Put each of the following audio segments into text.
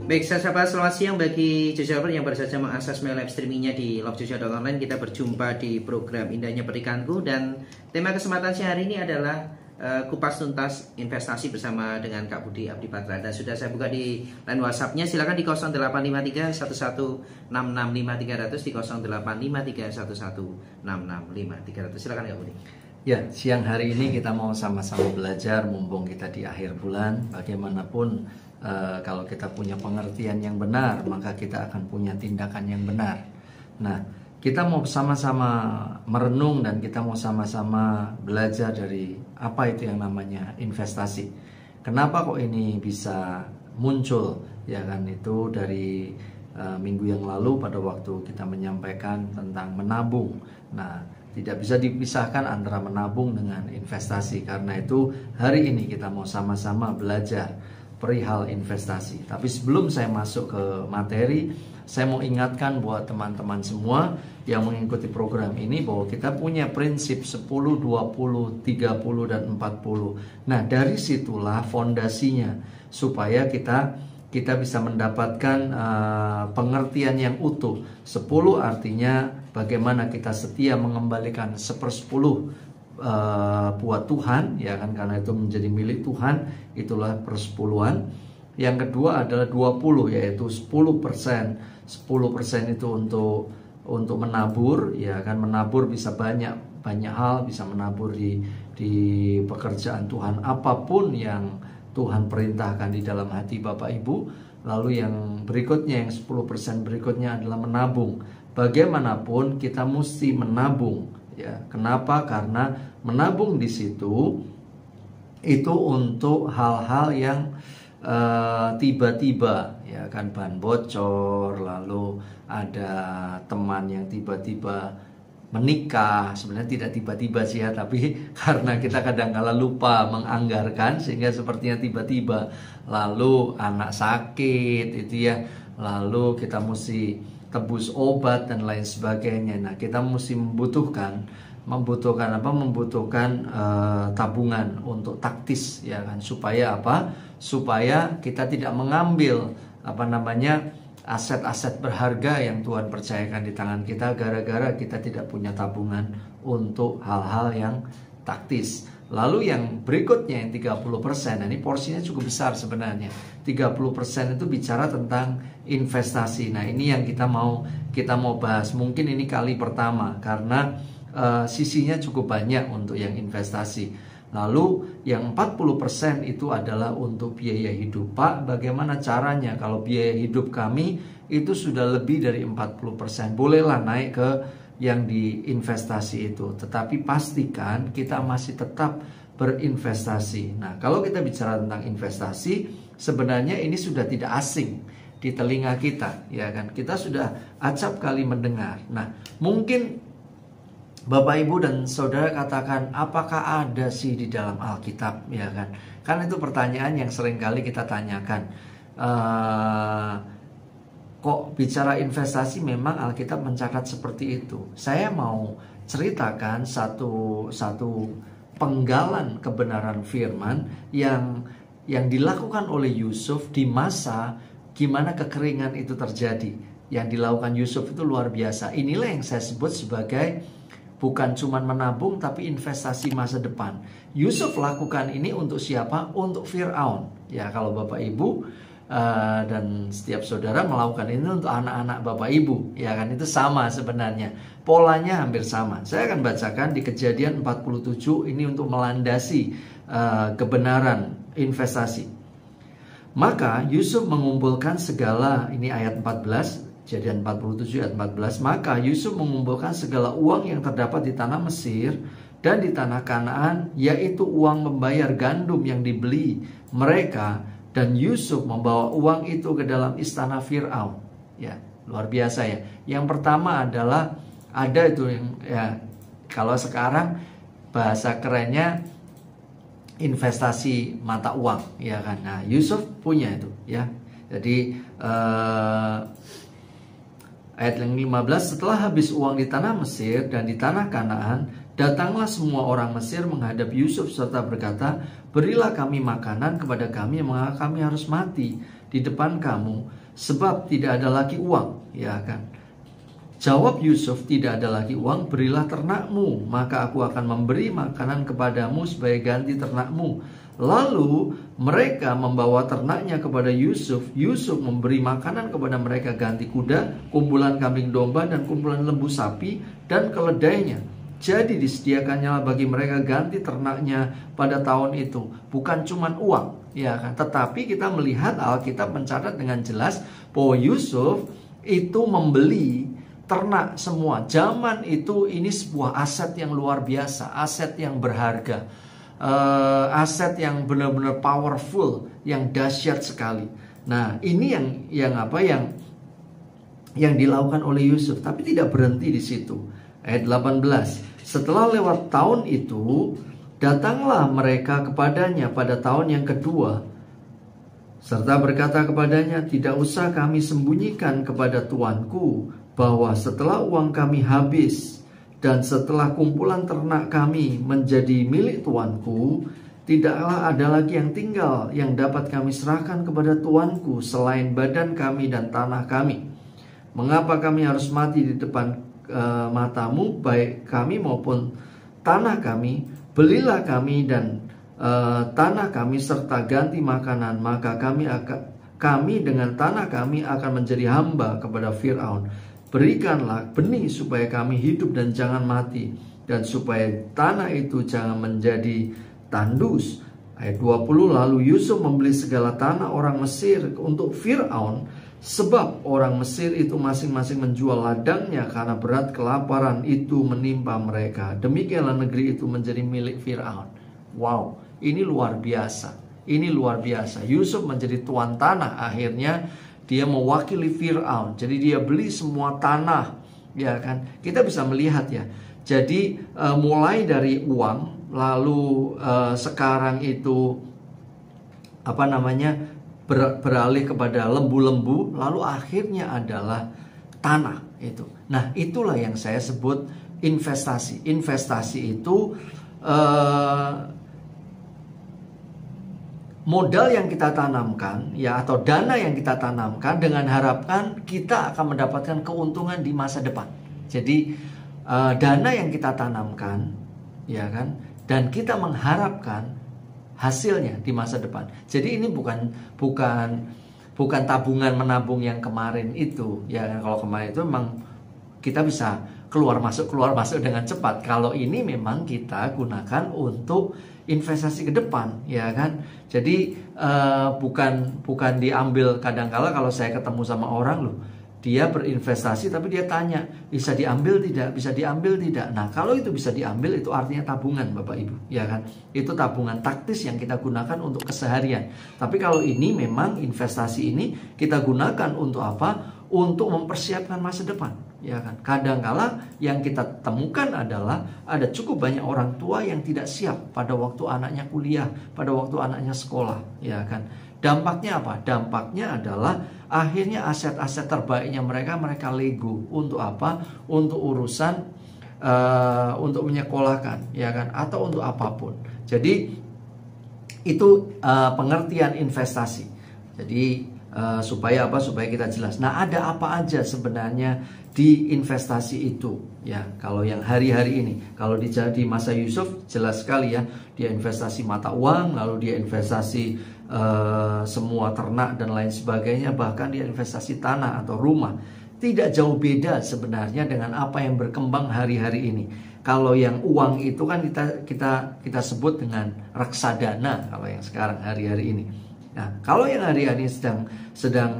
Baik, saya sapa selamat siang bagi Joshua yang baru saja mengakses live streamingnya di lovejoshua.online. Kita berjumpa di program Indahnya Pernikahanku, dan tema kesempatan siang hari ini adalah kupas tuntas investasi bersama dengan Kak Budi Abdi Patra. Dan sudah saya buka di line WhatsApp-nya, silakan di 0853 11665 300, di 0853 11665 300. Silakan Kak Budi. Ya, siang hari ini kita mau sama-sama belajar, mumpung kita di akhir bulan. Bagaimanapun kalau kita punya pengertian yang benar, maka kita akan punya tindakan yang benar. Nah, kita mau sama-sama merenung dan kita mau sama-sama belajar dari apa itu yang namanya investasi. Kenapa kok ini bisa muncul? Ya kan, itu dari minggu yang lalu pada waktu kita menyampaikan tentang menabung. Nah, tidak bisa dipisahkan antara menabung dengan investasi. Karena itu hari ini kita mau sama-sama belajar perihal investasi. Tapi sebelum saya masuk ke materi, saya mau ingatkan buat teman-teman semua yang mengikuti program ini bahwa kita punya prinsip 10, 20, 30, dan 40. Nah, dari situlah fondasinya supaya kita bisa mendapatkan pengertian yang utuh. 10 artinya bagaimana kita setia mengembalikan 1/10 buat Tuhan, ya kan, karena itu menjadi milik Tuhan, itulah persepuluhan. Yang kedua adalah 20, yaitu 10%. 10% itu untuk menabur, ya kan, menabur bisa banyak hal, bisa menabur di pekerjaan Tuhan, apapun yang Tuhan perintahkan di dalam hati Bapak Ibu. Lalu yang berikutnya, yang 10% berikutnya adalah menabung. Bagaimanapun kita mesti menabung. Ya, kenapa? Karena menabung di situ itu untuk hal-hal yang tiba-tiba, ya kan, ban bocor, lalu ada teman yang tiba-tiba menikah. Sebenarnya tidak tiba-tiba sih ya, tapi karena kita kadang-kala lupa menganggarkan sehingga sepertinya tiba-tiba. Lalu anak sakit itu ya, lalu kita mesti tebus obat dan lain sebagainya. Nah, kita mesti membutuhkan tabungan untuk taktis, ya kan, supaya apa? Supaya kita tidak mengambil aset-aset berharga yang Tuhan percayakan di tangan kita gara-gara kita tidak punya tabungan untuk hal-hal yang taktis. Lalu yang berikutnya yang 30%, ini porsinya cukup besar sebenarnya. 30% itu bicara tentang investasi. Nah, ini yang kita mau bahas. Mungkin ini kali pertama karena sisinya cukup banyak untuk yang investasi. Lalu yang 40% itu adalah untuk biaya hidup. Pak, bagaimana caranya kalau biaya hidup kami itu sudah lebih dari 40%? Bolehlah naik ke yang di investasi itu, tetapi pastikan kita masih tetap berinvestasi. Nah, kalau kita bicara tentang investasi, sebenarnya ini sudah tidak asing di telinga kita, ya kan? Kita sudah acap kali mendengar. Nah, mungkin Bapak Ibu dan Saudara katakan, apakah ada sih di dalam Alkitab, ya kan? Kan itu pertanyaan yang sering kali kita tanyakan. Kok bicara investasi memang Alkitab mencatat seperti itu. Saya mau ceritakan satu penggalan kebenaran firman yang dilakukan oleh Yusuf di masa gimana kekeringan itu terjadi. Yang dilakukan Yusuf itu luar biasa. Inilah yang saya sebut sebagai bukan cuma menabung tapi investasi masa depan. Yusuf lakukan ini untuk siapa? Untuk Firaun. Ya, kalau Bapak Ibu dan setiap saudara melakukan ini untuk anak-anak Bapak Ibu, ya kan, itu sama sebenarnya. Polanya hampir sama. Saya akan bacakan di Kejadian 47 ini untuk melandasi kebenaran investasi. Maka Yusuf mengumpulkan segala, ini ayat 14, Kejadian 47 ayat 14. Maka Yusuf mengumpulkan segala uang yang terdapat di tanah Mesir dan di tanah Kanaan, yaitu uang membayar gandum yang dibeli mereka. Dan Yusuf membawa uang itu ke dalam istana Firaun. Ya, luar biasa ya. Yang pertama adalah ada itu yang, ya, kalau sekarang bahasa kerennya investasi mata uang, ya kan. Nah, Yusuf punya itu, ya. Jadi ayat yang 15, setelah habis uang di tanah Mesir dan di tanah Kanaan, datanglah semua orang Mesir menghadap Yusuf serta berkata, berilah kami makanan kepada kami, maka kami harus mati. di depan kamu, sebab tidak ada lagi uang, ya kan? Jawab Yusuf, tidak ada lagi uang, berilah ternakmu, maka aku akan memberi makanan kepadamu sebagai ganti ternakmu. Lalu mereka membawa ternaknya kepada Yusuf. Yusuf memberi makanan kepada mereka ganti kuda, kumpulan kambing domba, dan kumpulan lembu sapi, dan keledainya. Jadi disediakannya bagi mereka ganti ternaknya pada tahun itu. Bukan cuma uang, ya kan? Tetapi kita melihat Alkitab mencatat dengan jelas bahwa Yusuf itu membeli ternak semua. Zaman itu ini sebuah aset yang luar biasa, aset yang berharga, aset yang benar-benar powerful, yang dahsyat sekali. Nah, ini yang dilakukan oleh Yusuf, tapi tidak berhenti di situ. Ayat 18. Setelah lewat tahun itu, datanglah mereka kepadanya pada tahun yang kedua, serta berkata kepadanya, tidak usah kami sembunyikan kepada tuanku bahwa setelah uang kami habis dan setelah kumpulan ternak kami menjadi milik tuanku, tidaklah ada lagi yang tinggal yang dapat kami serahkan kepada tuanku selain badan kami dan tanah kami. Mengapa kami harus mati di depan matamu, baik kami maupun tanah kami? Belilah kami dan tanah kami serta ganti makanan, maka kami dengan tanah kami akan menjadi hamba kepada Firaun. Berikanlah benih supaya kami hidup dan jangan mati, dan supaya tanah itu jangan menjadi tandus. Ayat 20. Lalu Yusuf membeli segala tanah orang Mesir untuk Firaun, sebab orang Mesir itu masing-masing menjual ladangnya karena berat kelaparan itu menimpa mereka. Demikianlah negeri itu menjadi milik Firaun. Wow, ini luar biasa. Ini luar biasa. Yusuf menjadi tuan tanah. Akhirnya dia mewakili Firaun. Jadi dia beli semua tanah, ya kan? Kita bisa melihat ya. Jadi mulai dari uang, lalu sekarang itu beralih kepada lembu-lembu, lalu akhirnya adalah tanah itu. Nah, itulah yang saya sebut investasi. Investasi itu modal yang kita tanamkan, ya, atau dana yang kita tanamkan dengan harapan kita akan mendapatkan keuntungan di masa depan. Jadi dana yang kita tanamkan, ya kan, dan kita mengharapkan hasilnya di masa depan. Jadi ini bukan tabungan menabung yang kemarin itu, ya kan. Kalau kemarin itu memang kita bisa keluar masuk dengan cepat. Kalau ini memang kita gunakan untuk investasi ke depan, ya kan. Jadi bukan diambil. Kadang-kala kalau saya ketemu sama orang, loh, dia berinvestasi tapi dia tanya, bisa diambil tidak, bisa diambil tidak. Nah, kalau itu bisa diambil, itu artinya tabungan, Bapak Ibu, ya kan. Itu tabungan taktis yang kita gunakan untuk keseharian. Tapi kalau ini memang investasi ini kita gunakan untuk apa? Untuk mempersiapkan masa depan, ya kan. Kadang-kala yang kita temukan adalah ada cukup banyak orang tua yang tidak siap pada waktu anaknya kuliah, pada waktu anaknya sekolah, ya kan. Dampaknya apa? Dampaknya adalah akhirnya aset-aset terbaiknya mereka lego untuk apa? Untuk urusan untuk menyekolahkan, ya kan, atau untuk apapun. Jadi itu pengertian investasi. Jadi supaya apa? Supaya kita jelas. Nah, ada apa aja sebenarnya di investasi itu, ya. Kalau yang hari-hari ini, kalau di masa Yusuf jelas sekali ya, dia investasi mata uang, lalu dia investasi semua ternak dan lain sebagainya, bahkan dia investasi tanah atau rumah. Tidak jauh beda sebenarnya dengan apa yang berkembang hari-hari ini. Kalau yang uang itu kan kita sebut dengan reksadana kalau yang sekarang hari-hari ini. Nah, kalau yang hari-hari ini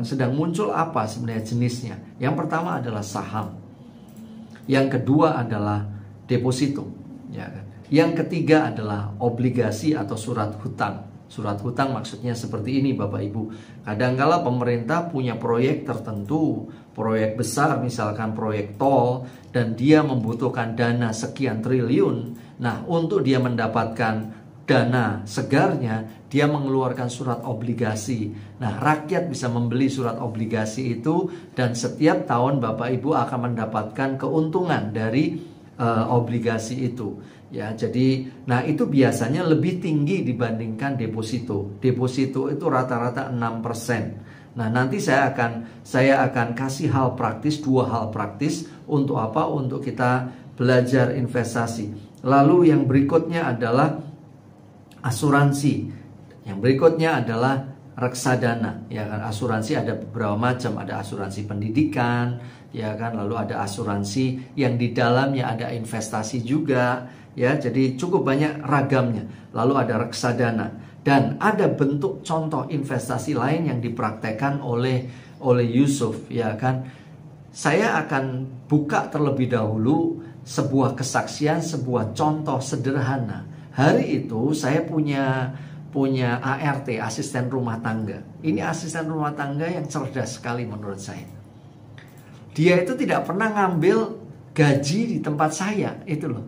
sedang muncul apa sebenarnya jenisnya? Yang pertama adalah saham. Yang kedua adalah deposito, ya kan? Yang ketiga adalah obligasi atau surat hutang. Surat hutang maksudnya seperti ini, Bapak Ibu. Kadangkala pemerintah punya proyek tertentu, proyek besar, misalkan proyek tol, dan dia membutuhkan dana sekian triliun. Nah, untuk dia mendapatkan dana segarnya, dia mengeluarkan surat obligasi. Nah, rakyat bisa membeli surat obligasi itu, dan setiap tahun Bapak Ibu akan mendapatkan keuntungan dari obligasi itu. Ya, jadi nah itu biasanya lebih tinggi dibandingkan deposito. Deposito itu rata-rata 6%. Nah, nanti saya akan kasih hal praktis, 2 hal praktis untuk apa? Untuk kita belajar investasi. Lalu yang berikutnya adalah asuransi. Yang berikutnya adalah reksadana, ya kan. Asuransi ada beberapa macam, ada asuransi pendidikan, ya kan. Lalu ada asuransi yang di dalamnya ada investasi juga, ya. Jadi cukup banyak ragamnya. Lalu ada reksadana dan ada bentuk contoh investasi lain yang dipraktekkan oleh Yusuf, ya kan. Saya akan buka terlebih dahulu sebuah kesaksian, sebuah contoh sederhana. Hari itu saya punya ART, asisten rumah tangga. Ini asisten rumah tangga yang cerdas sekali menurut saya. Dia itu tidak pernah ngambil gaji di tempat saya, itu loh.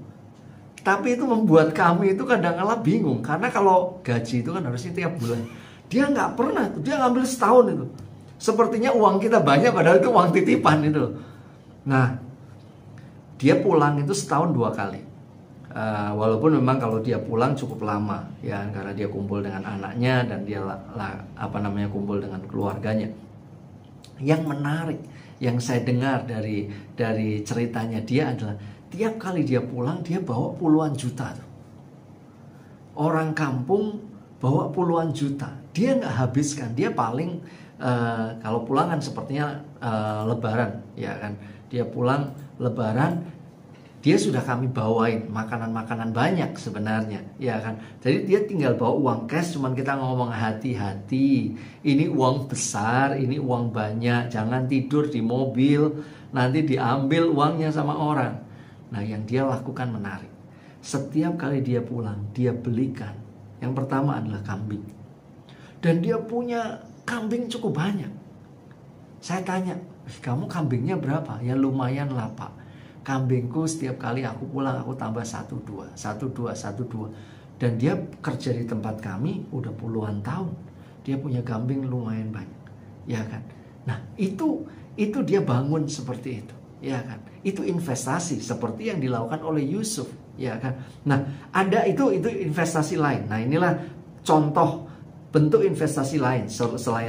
Tapi itu membuat kami itu kadang-kala bingung, karena kalau gaji itu kan harusnya tiap bulan. Dia nggak pernah, dia ngambil setahun itu. Sepertinya uang kita banyak, padahal itu uang titipan itu loh. Nah, dia pulang itu setahun 2 kali. Walaupun memang kalau dia pulang cukup lama, ya, karena dia kumpul dengan anaknya dan dia kumpul dengan keluarganya. Yang menarik, yang saya dengar dari ceritanya dia adalah tiap kali dia pulang, dia bawa puluhan juta tuh. Orang kampung bawa puluhan juta. Dia nggak habiskan. Dia paling kalau pulang kan sepertinya Lebaran, ya kan. Dia pulang Lebaran, dia sudah kami bawain makanan-makanan banyak sebenarnya, ya kan. Jadi dia tinggal bawa uang cash, cuman kita ngomong hati-hati. Ini uang besar, ini uang banyak. Jangan tidur di mobil, nanti diambil uangnya sama orang. Nah, yang dia lakukan menarik. Setiap kali dia pulang, dia belikan. Yang pertama adalah kambing. Dan dia punya kambing cukup banyak. Saya tanya, kamu kambingnya berapa? Ya lumayan lah Pak. Kambingku setiap kali aku pulang, aku tambah 1-2. Dan dia kerja di tempat kami udah puluhan tahun. Dia punya kambing lumayan banyak, ya kan. Nah, itu dia bangun seperti itu, ya kan. Itu investasi seperti yang dilakukan oleh Yusuf, ya kan. Nah, ada itu investasi lain. Nah, inilah contoh bentuk investasi lain selain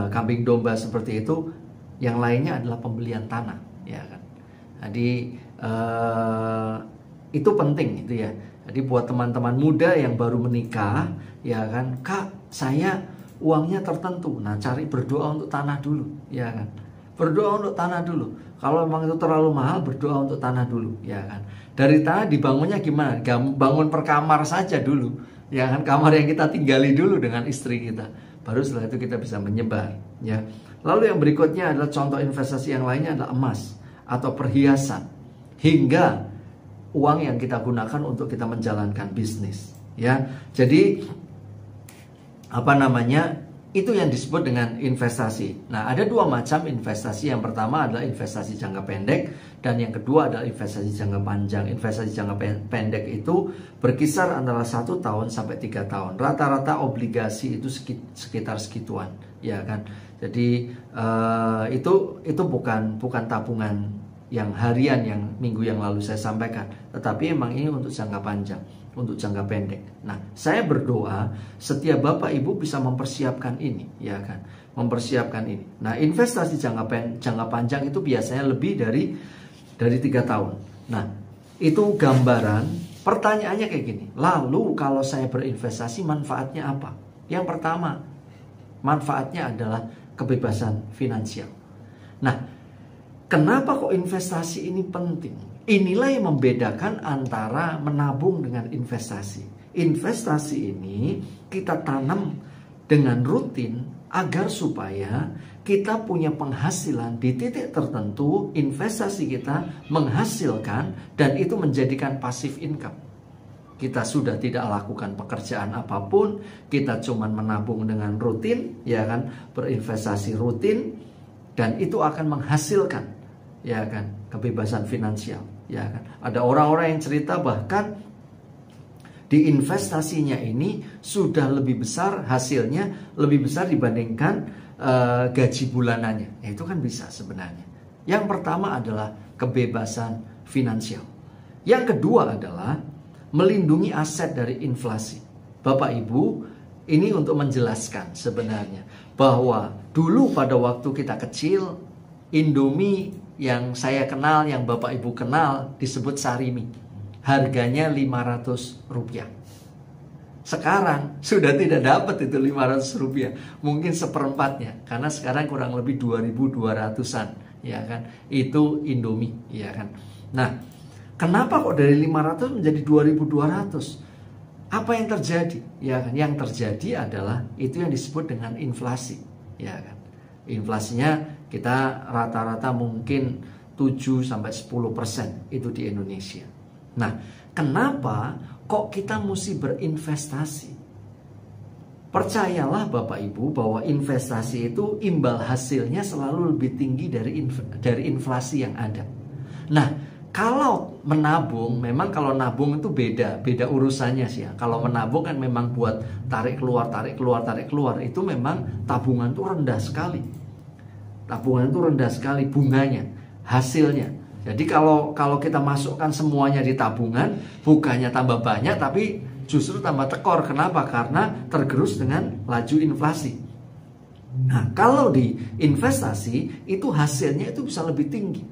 kambing domba seperti itu. Yang lainnya adalah pembelian tanah, ya kan. Jadi itu penting itu ya. Jadi buat teman-teman muda yang baru menikah, ya kan, Kak, saya uangnya tertentu. Nah, cari berdoa untuk tanah dulu, ya kan. Berdoa untuk tanah dulu. Kalau memang itu terlalu mahal, berdoa untuk tanah dulu, ya kan. Dari tanah dibangunnya gimana? Bangun per kamar saja dulu, ya kan. Kamar yang kita tinggali dulu dengan istri kita. Baru setelah itu kita bisa menyebar, ya. Lalu yang berikutnya adalah contoh investasi yang lainnya adalah emas atau perhiasan, hingga uang yang kita gunakan untuk kita menjalankan bisnis, ya. Jadi itu yang disebut dengan investasi. Nah, ada 2 macam investasi. Yang pertama adalah investasi jangka pendek, dan yang kedua adalah investasi jangka panjang. Investasi jangka pendek itu berkisar antara 1 tahun sampai 3 tahun. Rata-rata obligasi itu sekitar segituan, ya kan. Jadi itu bukan tabungan yang harian yang minggu yang lalu saya sampaikan, tetapi memang ini untuk jangka panjang, untuk jangka pendek. Nah, saya berdoa setiap Bapak Ibu bisa mempersiapkan ini, ya kan, mempersiapkan ini. Nah, investasi jangka panjang itu biasanya lebih dari 3 tahun. Nah, itu gambaran. Pertanyaannya kayak gini. Lalu kalau saya berinvestasi, manfaatnya apa? Yang pertama, manfaatnya adalah kebebasan finansial. Nah, kenapa kok investasi ini penting? Inilah yang membedakan antara menabung dengan investasi. Investasi ini kita tanam dengan rutin agar supaya kita punya penghasilan di titik tertentu. Investasi kita menghasilkan dan itu menjadikan passive income. Kita sudah tidak lakukan pekerjaan apapun, kita cuman menabung dengan rutin, ya kan, berinvestasi rutin, dan itu akan menghasilkan, ya kan, kebebasan finansial, ya kan. Ada orang-orang yang cerita bahkan di investasinya ini sudah lebih besar hasilnya, lebih besar dibandingkan gaji bulanannya. Ya, itu kan bisa sebenarnya. Yang pertama adalah kebebasan finansial. Yang kedua adalah melindungi aset dari inflasi. Bapak Ibu, Ini untuk menjelaskan sebenarnya bahwa dulu pada waktu kita kecil, Indomie yang saya kenal, yang Bapak Ibu kenal disebut Sarimi. Harganya Rp500. Sekarang sudah tidak dapat itu Rp500, mungkin seperempatnya, karena sekarang kurang lebih 2.200-an, ya kan? Itu Indomie, ya kan? Nah, kenapa kok dari 500 menjadi 2.200? Apa yang terjadi? Ya kan, yang terjadi adalah itu yang disebut dengan inflasi, ya kan? Inflasinya kita rata-rata mungkin 7-10% itu di Indonesia. Nah, kenapa kok kita mesti berinvestasi? Percayalah Bapak Ibu bahwa investasi itu imbal hasilnya selalu lebih tinggi dari inflasi yang ada. Nah, kalau menabung, memang kalau nabung itu beda urusannya sih ya. Kalau menabung kan memang buat tarik keluar, itu memang tabungan itu rendah sekali. Tabungan itu rendah sekali bunganya, hasilnya. Jadi kalau kita masukkan semuanya di tabungan, bukannya tambah banyak tapi justru tambah tekor. Kenapa? Karena tergerus dengan laju inflasi. Nah, kalau di investasi itu hasilnya itu bisa lebih tinggi.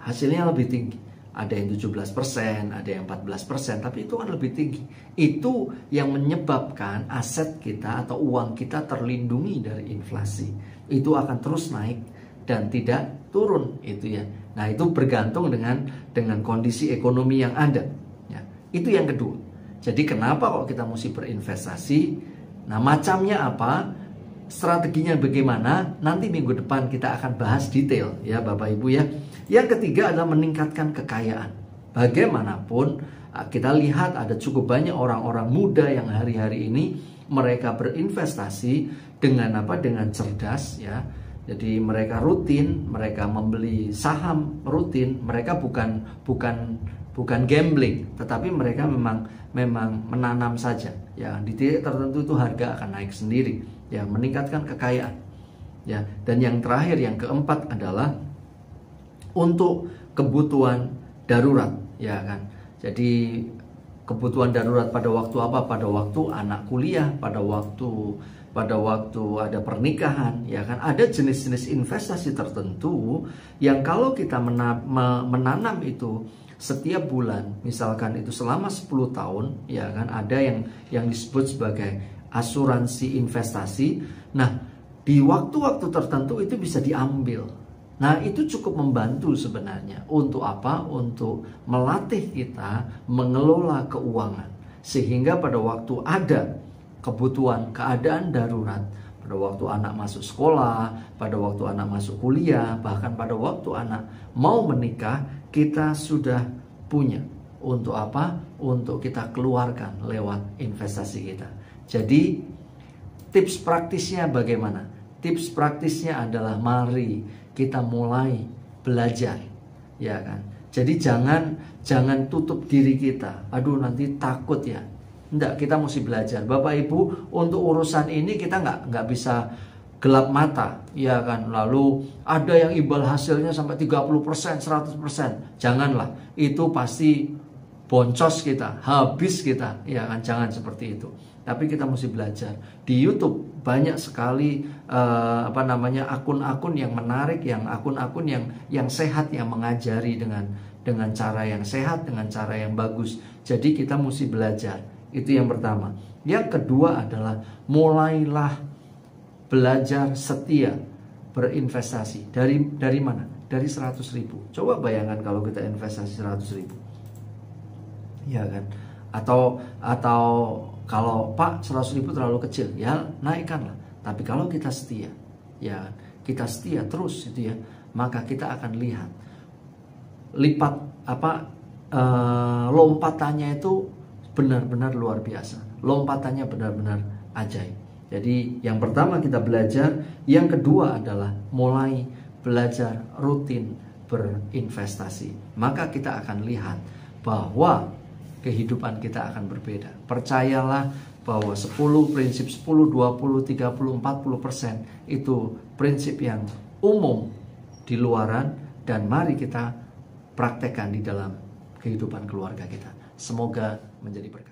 Hasilnya lebih tinggi. Ada yang 17%, ada yang 14%, tapi itu kan lebih tinggi. Itu yang menyebabkan aset kita atau uang kita terlindungi dari inflasi. Itu akan terus naik dan tidak turun, itu ya. Nah, itu bergantung dengan kondisi ekonomi yang ada. Ya, itu yang kedua. Jadi kenapa kok kita mesti berinvestasi? Nah, macamnya apa? Strateginya bagaimana? Nanti minggu depan kita akan bahas detail ya Bapak Ibu ya. Yang ketiga adalah meningkatkan kekayaan. Bagaimanapun kita lihat ada cukup banyak orang-orang muda yang hari-hari ini mereka berinvestasi dengan apa? Dengan cerdas ya. Jadi mereka rutin, mereka membeli saham rutin, mereka bukan gambling, tetapi mereka memang menanam saja. Ya, di titik tertentu itu harga akan naik sendiri. Ya, meningkatkan kekayaan. Ya, dan yang terakhir, yang keempat adalah untuk kebutuhan darurat, ya kan. Jadi kebutuhan darurat pada waktu apa? Pada waktu anak kuliah, pada waktu ada pernikahan, ya kan. Ada jenis-jenis investasi tertentu yang kalau kita menanam itu setiap bulan, misalkan itu selama 10 tahun, ya kan, ada yang disebut sebagai asuransi investasi. Nah, di waktu-waktu tertentu itu bisa diambil. Nah, itu cukup membantu sebenarnya. Untuk apa? Untuk melatih kita mengelola keuangan. Sehingga pada waktu ada kebutuhan, keadaan darurat, pada waktu anak masuk sekolah, pada waktu anak masuk kuliah, bahkan pada waktu anak mau menikah, kita sudah punya. Untuk apa? Untuk kita keluarkan lewat investasi kita. Jadi, tips praktisnya bagaimana? Tips praktisnya adalah mari kita mulai belajar, ya kan. Jadi jangan tutup diri kita. Aduh, nanti takut ya. Enggak, kita mesti belajar. Bapak Ibu, untuk urusan ini kita nggak bisa gelap mata, ya kan. Lalu ada yang imbal hasilnya sampai 30%, 100%. Janganlah. Itu pasti boncos kita, habis kita, ya kan. Jangan seperti itu. Tapi kita mesti belajar. Di YouTube banyak sekali akun-akun yang menarik, akun-akun yang sehat, yang mengajari dengan cara yang sehat, dengan cara yang bagus. Jadi kita mesti belajar. Itu yang pertama. Yang kedua adalah mulailah belajar setia berinvestasi. Dari mana? Dari 100.000. Coba bayangkan kalau kita investasi 100.000. Ya kan? Atau kalau Pak 100.000 terlalu kecil, ya naikkanlah. Tapi kalau kita setia, ya kita setia terus itu ya, maka kita akan lihat lompatannya itu benar-benar luar biasa. Lompatannya benar-benar ajaib. Jadi yang pertama kita belajar, yang kedua adalah mulai belajar rutin berinvestasi. Maka kita akan lihat bahwa kehidupan kita akan berbeda. Percayalah bahwa 10 prinsip 10, 20, 30, 40% itu prinsip yang umum di luaran, dan mari kita praktekkan di dalam kehidupan keluarga kita. Semoga menjadi berkat.